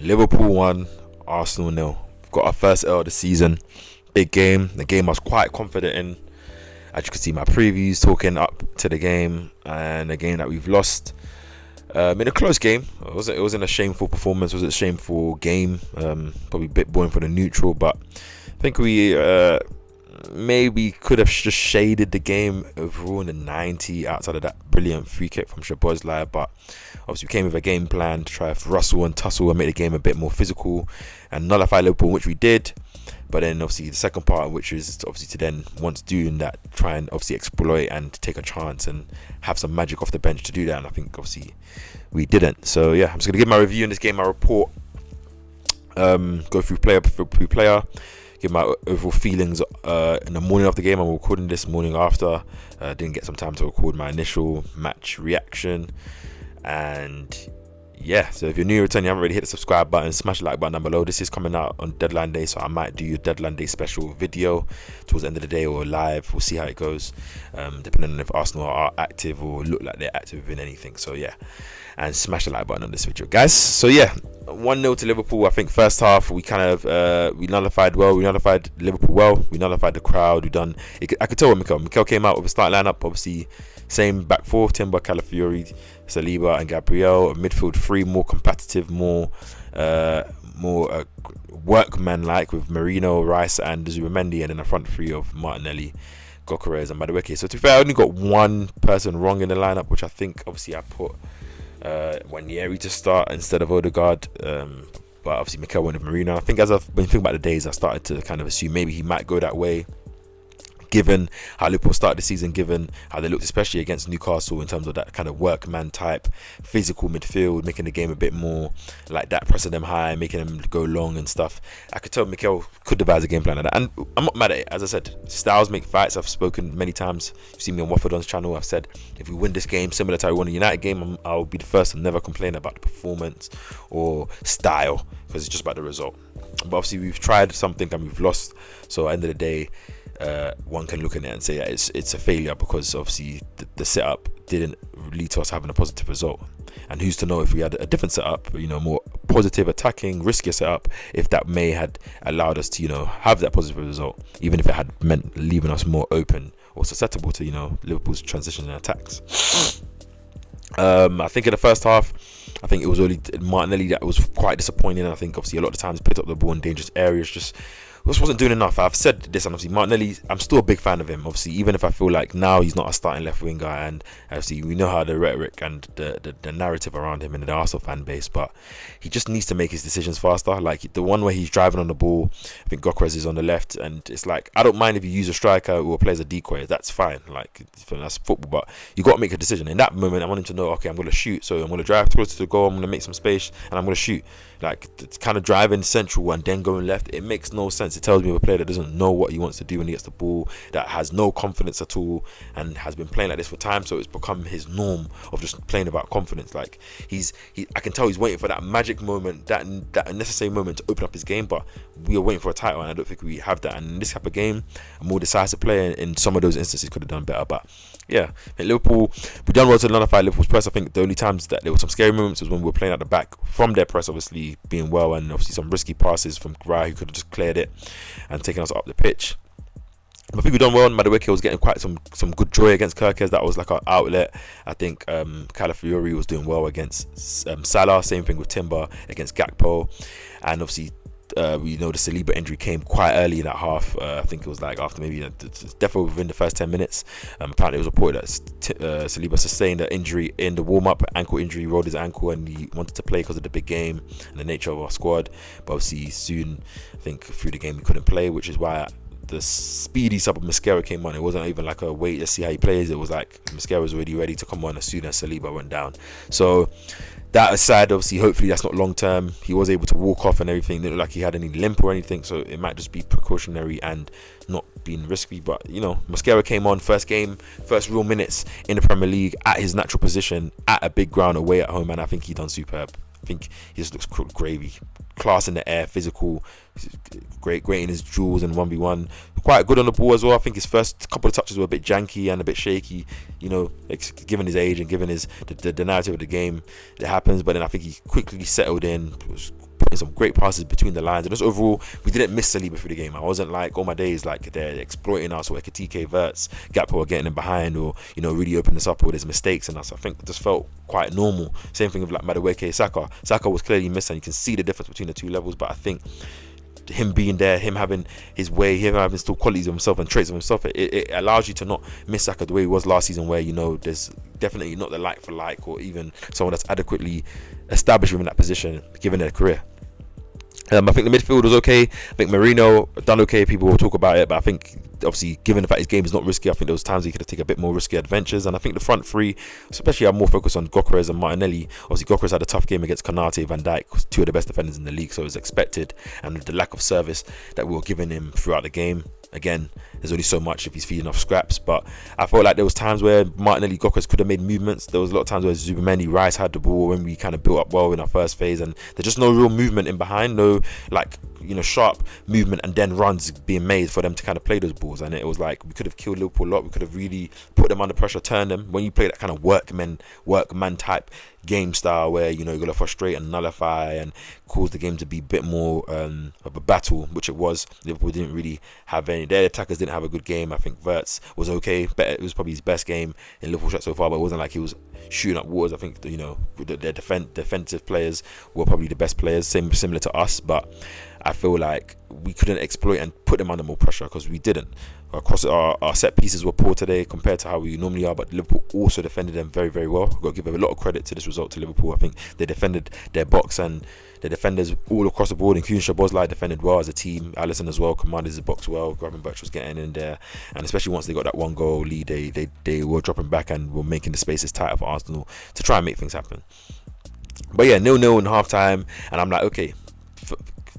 Liverpool 1, Arsenal 0. We've got our first L of the season. Big game. The game I was quite confident in. As you can see, my previews talking up to the game and the game that we've lost. In a close game. It wasn't a shameful performance. It was a shameful game. Probably a bit boring for the neutral, but I think we maybe could have just shaded the game overall in the 90 outside of that brilliant free kick from Szoboszlai. But obviously we came with a game plan to try to rustle and tussle and make the game a bit more physical and nullify Liverpool, which we did. But then obviously the second part, which is obviously to then, once doing that, try and obviously exploit and take a chance and have some magic off the bench to do that. And I think obviously we didn't. So yeah, I'm just going to give my review in this game, my report, go through player, give my overall feelings in the morning of the game. I'm recording this morning after. Didn't get some time to record my initial match reaction. And yeah, so if you're new or returning, you haven't already hit the subscribe button, smash the like button down below. This is coming out on deadline day, so I might do a deadline day special video towards the end of the day or live. We'll see how it goes, depending on if Arsenal are active or look like they're active in anything. So yeah, and smash the like button on this video, guys. So yeah, 1-0 to Liverpool. I think first half we kind of we nullified Liverpool well. We nullified the crowd. I could tell what Mikel came out with a start lineup. Obviously, same back four: Timber, Calafiori, Saliba, and Gabriel. A midfield three, more competitive, more workman-like, with Marino, Rice, and Zubamendi, and then a front three of Martinelli, Gyökeres, and Madueke. So to be fair, I only got one person wrong in the lineup, which I think obviously I put Wanyeri to start instead of Odegaard. But obviously Mikel went with Marino. I think as I've been thinking about the days, I started to kind of assume maybe he might go that way, given how Liverpool started the season, given how they looked, especially against Newcastle, in terms of that kind of workman type physical midfield, making the game a bit more like that, pressing them high, making them go long and stuff. I could tell Mikel could devise a game plan like that, and I'm not mad at it. As I said, styles make fights. I've spoken many times. You've seen me on Waffordon's channel. I've said if we win this game similar to how we won the United game, I'll be the first to never complain about the performance or style, because it's just about the result. But obviously we've tried something and we've lost, so at the end of the day, one can look at it and say that it's a failure, because obviously the setup didn't lead to us having a positive result. And who's to know if we had a different setup, more positive, attacking, riskier setup, if that may had allowed us to have that positive result, even if it had meant leaving us more open or susceptible to Liverpool's transition and attacks. I think in the first half, I think it was only Martinelli that was quite disappointing. I think obviously a lot of times picked up the ball in dangerous areas, just wasn't doing enough. I've said this, and obviously Martinelli, I'm still a big fan of him, obviously, even if I feel like now he's not a starting left winger, and obviously we know how the rhetoric and the narrative around him in the Arsenal fan base, but he just needs to make his decisions faster. Like the one where he's driving on the ball, I think Gyökeres is on the left, and it's like, I don't mind if you use a striker or plays a decoy, that's fine, like that's football, but you got to make a decision. In that moment, I want him to know, okay, I'm going to shoot, so I'm going to drive towards to the goal, I'm going to make some space, and I'm going to shoot. Like, it's kind of driving central and then going left, it makes no sense. It tells me of a player that doesn't know what he wants to do when he gets the ball, that has no confidence at all, and has been playing like this for time, so it's become his norm of just playing without confidence. Like, I can tell he's waiting for that magic moment, that necessary moment to open up his game, but we are waiting for a title, and I don't think we have that. And in this type of game, a more decisive player in some of those instances could have done better. But yeah, in Liverpool, we done well to nullify Liverpool's press. I think the only times that there were some scary moments was when we were playing at the back from their press, obviously being well, and obviously some risky passes from Gray, who could have just cleared it and taken us up the pitch. But I think we done well. Madueke was getting quite some good joy against Kirkes. That was like our outlet. I think Calafiori was doing well against Salah. Same thing with Timber against Gakpo, and obviously we know the Saliba injury came quite early in that half. I think it was like after maybe definitely within the first 10 minutes. Apparently it was reported that Saliba sustained an injury in the warm-up, ankle injury, rolled his ankle, and he wanted to play because of the big game and the nature of our squad. But obviously soon, I think through the game, he couldn't play, which is why the speedy sub of Mascara came on. It wasn't even like a wait to see how he plays. It was like Mascara was already ready to come on as soon as Saliba went down. So that aside, obviously, hopefully that's not long term. He was able to walk off and everything. Didn't look like he had any limp or anything, so it might just be precautionary and not being risky. But Mascara came on first game, first real minutes in the Premier League at his natural position at a big ground away at home, and I think he done superb. I think he just looks gravy, class in the air, physical, great in his duels and 1v1, quite good on the ball as well. I think his first couple of touches were a bit janky and a bit shaky, given his age and given the narrative of the game that happens. But then I think he quickly settled in, was putting putting some great passes between the lines, and just overall we didn't miss Saliba through the game. I wasn't like all my days like they're exploiting us, or Ekitike, Verts, Gakpo are getting in behind, or really opening us up with his mistakes and us. I think it just felt quite normal. Same thing with like Madueke, Saka was clearly missed, and you can see the difference between the two levels. But I think him being there, him having his way, him having still qualities of himself and traits of himself, it allows you to not miss Saka the way he was last season, where there's definitely not the like for like, or even someone that's adequately established within that position given their career. I think the midfield was okay. I think Merino done okay. People will talk about it, but I think obviously, given the fact his game is not risky, I think there was times he could have taken a bit more risky adventures. And I think the front three, especially, I'm more focused on Gyökeres and Martinelli. Obviously, Gyökeres had a tough game against Konate, Van Dijk, two of the best defenders in the league, so it was expected. And the lack of service that we were giving him throughout the game, again, there's only so much if he's feeding off scraps. But I felt like there was times where Martinelli, Gyökeres could have made movements. There was a lot of times where Zubamendi, Rice had the ball when we kind of built up well in our first phase, and there's just no real movement in behind, no like sharp movement and then runs being made for them to kind of play those balls. And it was like we could have killed Liverpool a lot. We could have really put them under pressure, turned them. When you play that kind of workman type game style, where you're gonna frustrate and nullify and cause the game to be a bit more of a battle, which it was. Liverpool didn't really have any. Their attackers didn't have a good game. I think Verts was okay, but it was probably his best game in Liverpool shot so far. But it wasn't like he was shooting up waters. I think their defensive players were probably the best players, similar to us. But I feel like we couldn't exploit and put them under more pressure, because we didn't. Across our set pieces were poor today compared to how we normally are, but Liverpool also defended them very, very well. I've got to give a lot of credit to this result to Liverpool. I think they defended their box, and the defenders all across the board, including Szoboszlai, defended well as a team. Alisson as well commanded his box well. Gravenberch was getting in there, and especially once they got that one goal lead, they were dropping back and were making the spaces tighter for Arsenal to try and make things happen. But yeah, 0-0 in half time, and I'm like, okay,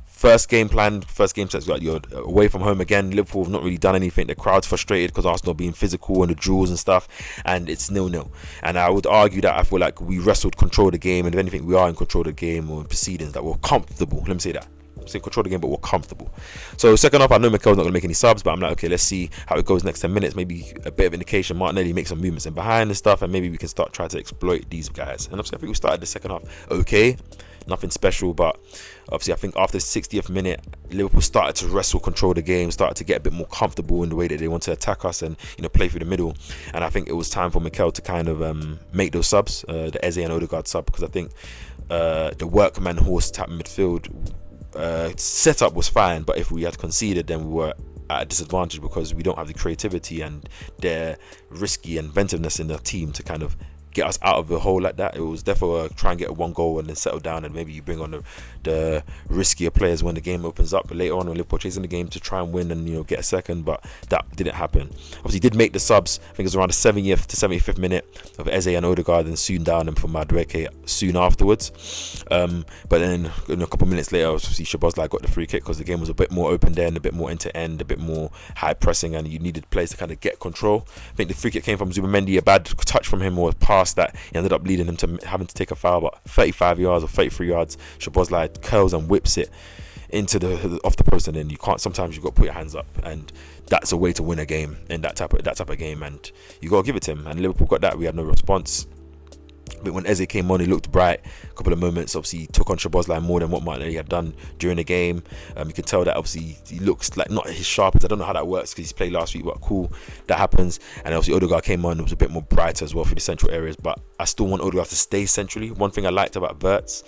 first game sets, like you're away from home again. Liverpool have not really done anything. The crowd's frustrated because Arsenal being physical and the duels and stuff, and it's 0-0. And I would argue that I feel like we wrestled control of the game, and if anything, we are in control of the game, or in proceedings that we're comfortable. Let me say that. Say control the game, but we're comfortable. So second half, I know Mikel's not going to make any subs, but I'm like, okay, let's see how it goes next 10 minutes. Maybe a bit of indication. Martinelli makes some movements in behind and stuff, and maybe we can start trying to exploit these guys. And obviously, I think we started the second half okay, nothing special, but obviously I think after the 60th minute, Liverpool started to wrestle, control the game, started to get a bit more comfortable in the way that they want to attack us and play through the middle. And I think it was time for Mikel to kind of make those subs, the Eze and Odegaard sub, because I think the workman horse type midfield setup was fine, but if we had conceded, then we were at a disadvantage, because we don't have the creativity and their risky inventiveness in the team to kind of get us out of the hole like that. It was therefore try and get one goal and then settle down, and maybe you bring on the riskier players when the game opens up. But later on, when Liverpool chasing the game to try and win and get a second, but that didn't happen. Obviously, did make the subs. I think it was around the 70th to 75th minute of Eze and Odegaard, and soon down and for Madueke soon afterwards. But then a couple of minutes later, obviously Szoboszlai got the free kick, because the game was a bit more open there and a bit more end to end, a bit more high pressing, and you needed players to kind of get control. I think the free kick came from Zubamendi, a bad touch from him or a pass that he ended up leading him to having to take a foul, but 35 yards or 33 yards, Szoboszlai curls and whips it into the off the post, and then sometimes you got to put your hands up, and that's a way to win a game in that type of game, and you got to give it to him. And Liverpool got that. We had no response. But when Eze came on, he looked bright. A couple of moments, obviously, he took on Szoboszlai more than what Martinelli had done during the game. You can tell that obviously he looks like not his sharpest. I don't know how that works because he's played last week, but cool, that happens. And obviously Odegaard came on, it was a bit more brighter as well for the central areas. But I still want Odegaard to stay centrally. One thing I liked about Verts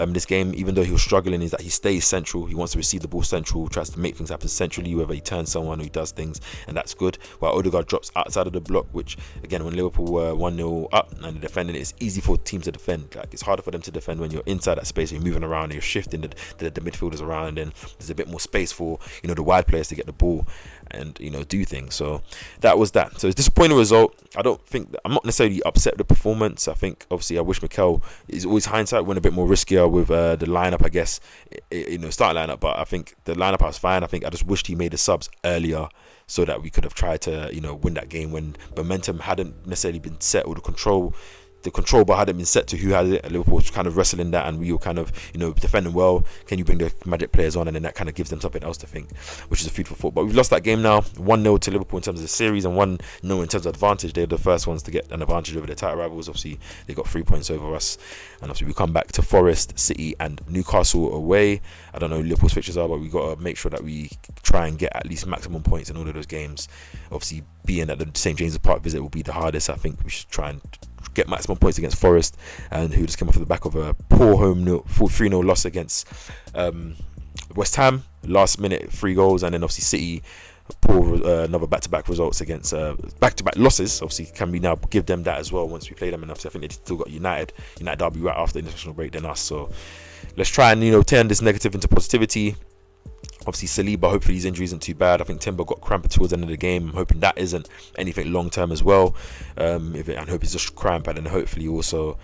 this game, even though he was struggling, is that he stays central. He wants to receive the ball central, tries to make things happen centrally, whether he turns someone or he does things, and that's good. While Odegaard drops outside of the block, which again, when Liverpool were 1-0 up and they're defending, it's easy for teams to defend. Like, it's harder for them to defend when you're inside that space, you're moving around, and you're shifting the midfielders around, and then there's a bit more space for the wide players to get the ball and do things. So that was that. So it's a disappointing result. I'm not necessarily upset with the performance. I think obviously I wish Mikel, is always hindsight, went a bit more riskier with the lineup, I guess, starting lineup. But I think the lineup was fine. I think I just wished he made the subs earlier, so that we could have tried to win that game when momentum hadn't necessarily been set, or the control the control bar hadn't been set to who had it. Liverpool was kind of wrestling that, and we were kind of, defending well. Can you bring the Magic players on? And then that kind of gives them something else to think, which is a food for thought. But we've lost that game now, 1-0 to Liverpool in terms of the series, and 1-0 in terms of advantage. They're the first ones to get an advantage over their title rivals. Obviously, they got 3 points over us, and obviously we come back to Forest, City, and Newcastle away. I don't know who Liverpool's fixtures are, but we got to make sure that we try and get at least maximum points in all of those games. Obviously, being at the St James's Park visit will be the hardest. I think we should try and get maximum points against Forest, and who just came off the back of a poor home 3-0 loss against West Ham. Last minute 3 goals, and then obviously City poor another back-to-back results against back-to-back losses. Obviously, can we now give them that as well once we play them? And obviously, I think they still got United derby right after the international break than us. So let's try and turn this negative into positivity. Obviously, Saliba, hopefully his injury isn't too bad. I think Timber got cramp towards the end of the game. I'm hoping that isn't anything long term as well. I hope it's just cramp, and then hopefully also,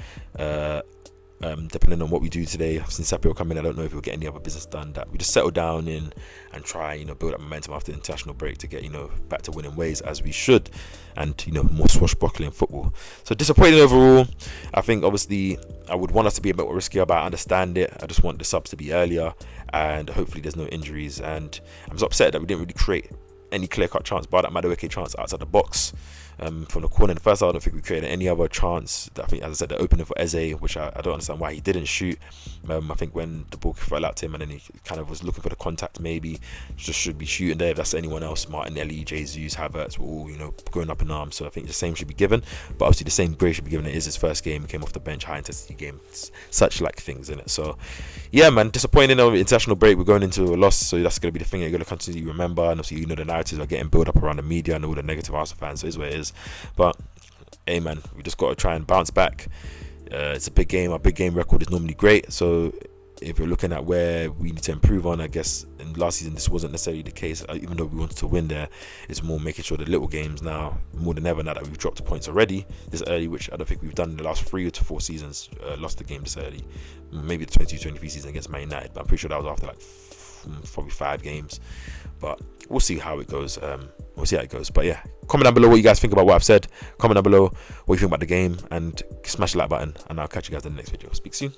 depending on what we do today, since Sapio will come in, I don't know if we'll get any other business done. That we just settle down in and try, build up momentum after the international break to get, back to winning ways as we should, and more swashbuckling football. So disappointed overall. I think obviously I would want us to be a bit more risky, but I understand it. I just want the subs to be earlier, and hopefully there's no injuries. And I'm so upset that we didn't really create any clear-cut chance, bar that Madueke chance outside the box. From the corner in the first half, I don't think we created any other chance. I think, as I said, the opening for Eze, which I don't understand why he didn't shoot. I think when the ball fell out to him and then he kind of was looking for the contact, maybe just should be shooting there. If that's anyone else, Martinelli, Jesus, Havertz were all going up in arms. So I think the same should be given, but obviously the same grace should be given. It is his first game, he came off the bench, high intensity game, such like things in it. So yeah, man, disappointing over international break. We're going into a loss, so that's going to be the thing that you're going to continually remember. And obviously the narratives are getting built up around the media and all the negative Arsenal fans, so it is what it is. But hey man, we just got to try and bounce back. It's a big game. Our big game record is normally great, so if we're looking at where we need to improve on, I guess in last season this wasn't necessarily the case, even though we wanted to win there. It's more making sure the little games now, more than ever, now that we've dropped points already this early, which I don't think we've done in the last 3 to 4 seasons, lost the game this early. Maybe the 22-23 season against Man United, but I'm pretty sure that was after probably 5 games. But we'll see how it goes. But yeah, comment down below what you guys think about what I've said. Comment down below what you think about the game, and smash the like button, and I'll catch you guys in the next video. Speak soon.